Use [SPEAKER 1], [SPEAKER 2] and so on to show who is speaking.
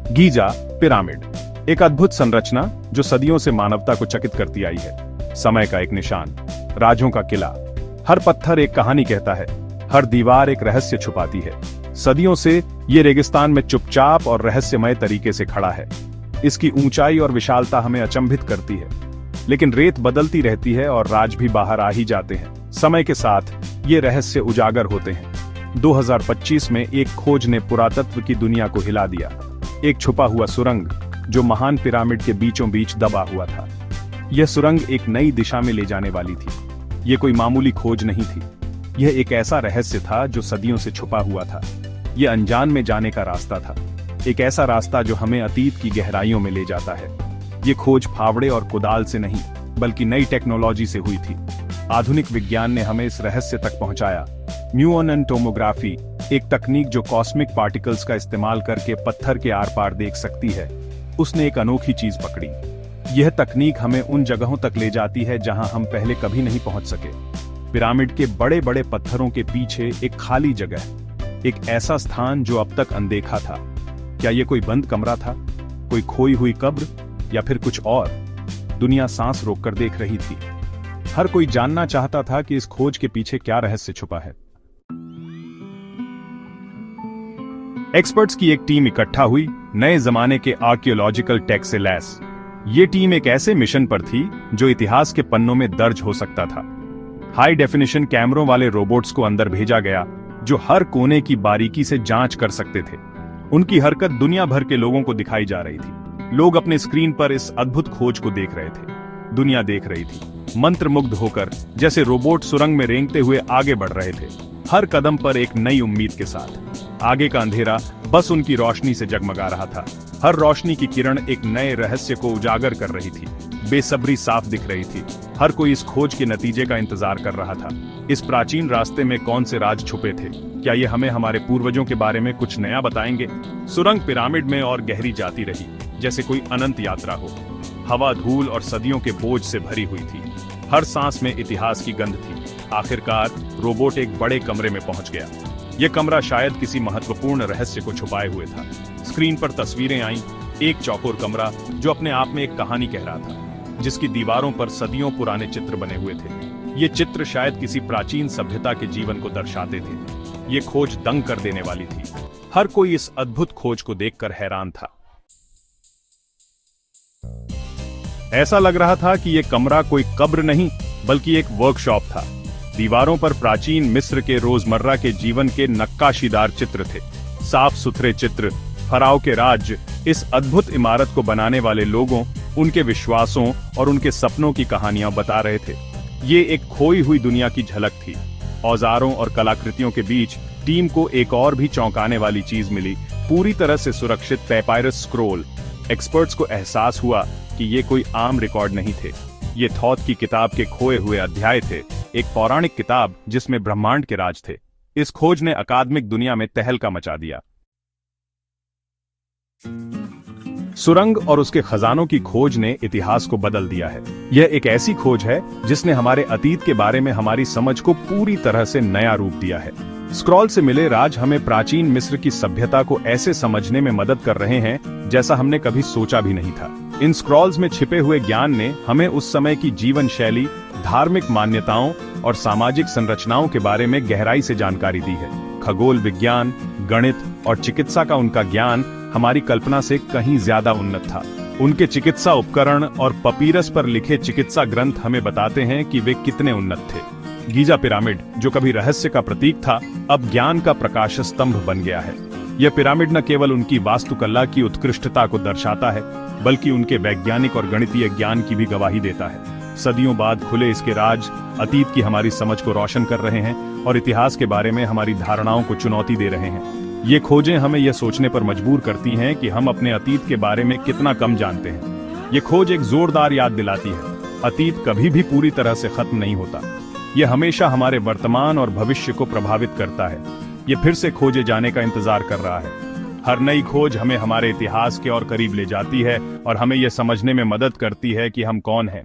[SPEAKER 1] Giza pyramid एक अद्भुत संरचना जो सदियों से मानवता को चकित करती आई है। समय का एक निशान, राजों का किला। हर पत्थर एक कहानी कहता है, हर दीवार एक रहस्य छुपाती है। सदियों से ये रेगिस्तान में चुपचाप और रहस्यमय तरीके से खड़ा है। इसकी ऊंचाई और विशालता हमें अचंभित करती है, लेकिन रेत बदलती रहती है और राज भी बाहर आ ही जाते हैं। समय के साथ ये रहस्य उजागर होते हैं। 2025 में एक खोज ने पुरातत्व की दुनिया को हिला दिया। एक छुपा हुआ सुरंग जो महान पिरामिड के बीचों बीच दबा हुआ था। यह सुरंग एक नई दिशा में ले जाने वाली थी। यह कोई मामूली खोज नहीं थी, यह एक ऐसा रहस्य था जो सदियों से छुपा हुआ था। यह अनजान में जाने का रास्ता था, एक ऐसा रास्ता जो हमें अतीत की गहराइयों में ले जाता है। यह खोज फावड़े और कुदाल से नहीं, बल्कि नई टेक्नोलॉजी से हुई थी। आधुनिक विज्ञान ने हमें इस रहस्य तक पहुंचाया। म्यूओन टोमोग्राफी, एक तकनीक जो कॉस्मिक पार्टिकल्स का इस्तेमाल करके पत्थर के आर पार देख सकती है, उसने एक अनोखी चीज पकड़ी। यह तकनीक हमें उन जगहों तक ले जाती है जहां हम पहले कभी नहीं पहुंच सके। पिरामिड के बड़े बड़े पत्थरों के पीछे एक खाली जगह, एक ऐसा स्थान जो अब तक अनदेखा था। क्या यह कोई बंद कमरा था, कोई खोई हुई कब्र, या फिर कुछ और? दुनिया सांस रोककर देख रही थी। हर कोई जानना चाहता था कि इस खोज के पीछे क्या रहस्य छुपा है। एक्सपर्ट्स की एक टीम इकट्ठा हुई, नए जमाने के आर्कियोलॉजिकल टेक से लैस। ये टीम एक ऐसे मिशन पर थी जो इतिहास के पन्नों में दर्ज हो सकता था। हाई डेफिनेशन कैमरों वाले रोबोट्स को अंदर भेजा गया जो हर कोने की बारीकी से जांच कर सकते थे। उनकी हरकत दुनिया भर के लोगों को दिखाई जा रही थी। लोग अपने स्क्रीन पर इस अद्भुत खोज को देख रहे थे। दुनिया देख रही थी, मंत्रमुग्ध होकर, जैसे रोबोट सुरंग में रेंगते हुए आगे बढ़ रहे थे, हर कदम पर एक नई उम्मीद के साथ। आगे का अंधेरा बस उनकी रोशनी से जगमगा रहा था। हर रोशनी की किरण एक नए रहस्य को उजागर कर रही थी। बेसब्री साफ दिख रही थी। हर कोई इस खोज के नतीजे का इंतजार कर रहा था। इस प्राचीन रास्ते में कौन से राज छुपे थे? क्या ये हमें हमारे पूर्वजों के बारे में कुछ नया बताएंगे? सुरंग पिरामिड में और गहरी जाती रही, जैसे कोई अनंत यात्रा हो। हवा, धूल और सदियों के बोझ से भरी हुई थी। हर सांस में इतिहास की गंध थी। आखिरकार रोबोट एक बड़े कमरे में पहुंच गया। यह कमरा शायद किसी महत्वपूर्ण रहस्य को छुपाए हुए था। स्क्रीन पर तस्वीरें आईं, एक चौकोर कमरा जो अपने आप में एक कहानी कह रहा था, जिसकी दीवारों पर सदियों पुराने चित्र बने हुए थे। ये चित्र शायद किसी प्राचीन सभ्यता के जीवन को दर्शाते थे। ये खोज दंग कर देने वाली थी। हर कोई इस अद्भुत खोज को देखकर हैरान था। ऐसा लग रहा था कि यह कमरा कोई कब्र नहीं, बल्कि एक वर्कशॉप था। दीवारों पर प्राचीन मिस्र के रोजमर्रा के जीवन के नक्काशीदार चित्र थे। साफ सुथरे चित्र फराओ के राज्य, इस अद्भुत इमारत को बनाने वाले लोगों, उनके विश्वासों और उनके सपनों की कहानियां बता रहे थे। ये एक खोई हुई दुनिया की झलक थी। औजारों और कलाकृतियों के बीच टीम को एक और भी चौंकाने वाली चीज मिली, पूरी तरह से सुरक्षित पैपायरस स्क्रोल। एक्सपर्ट्स को एहसास हुआ कि ये कोई आम रिकॉर्ड नहीं थे। ये थॉथ की किताब के खोए हुए अध्याय थे, एक पौराणिक किताब जिसमें ब्रह्मांड के राज थे। इस खोज ने अकादमिक दुनिया में तहलका मचा दिया। सुरंग और उसके खजानों की खोज ने इतिहास को बदल दिया है। यह एक ऐसी खोज है जिसने हमारे अतीत के बारे में हमारी समझ को पूरी तरह से नया रूप दिया है। स्क्रॉल से मिले राज हमें प्राचीन मिस्र की सभ्यता को ऐसे समझने में मदद कर रहे हैं जैसा हमने कभी सोचा भी नहीं था। इन स्क्रॉल्स में छिपे हुए ज्ञान ने हमें उस समय की जीवन शैली, धार्मिक मान्यताओं और सामाजिक संरचनाओं के बारे में गहराई से जानकारी दी है। खगोल विज्ञान, गणित और चिकित्सा का उनका ज्ञान हमारी कल्पना से कहीं ज्यादा उन्नत था। उनके चिकित्सा उपकरण और पपीरस पर लिखे चिकित्सा ग्रंथ हमें बताते हैं कि वे कितने उन्नत थे। गीजा पिरामिड, जो कभी रहस्य का प्रतीक था, अब ज्ञान का प्रकाश स्तंभ बन गया है। यह पिरामिड न केवल उनकी वास्तुकला की उत्कृष्टता को दर्शाता है, बल्कि उनके वैज्ञानिक और गणितीय ज्ञान की भी गवाही देता है। सदियों बाद खुले इसके राज अतीत की हमारी समझ को रोशन कर रहे हैं और इतिहास के बारे में हमारी धारणाओं को चुनौती दे रहे हैं। ये खोजें हमें यह सोचने पर मजबूर करती हैं कि हम अपने अतीत के बारे में कितना कम जानते हैं। ये खोज एक जोरदार याद दिलाती है, अतीत कभी भी पूरी तरह से खत्म नहीं होता। यह हमेशा हमारे वर्तमान और भविष्य को प्रभावित करता है। ये फिर से खोजे जाने का इंतजार कर रहा है। हर नई खोज हमें हमारे इतिहास के और करीब ले जाती है और हमें यह समझने में मदद करती है कि हम कौन हैं।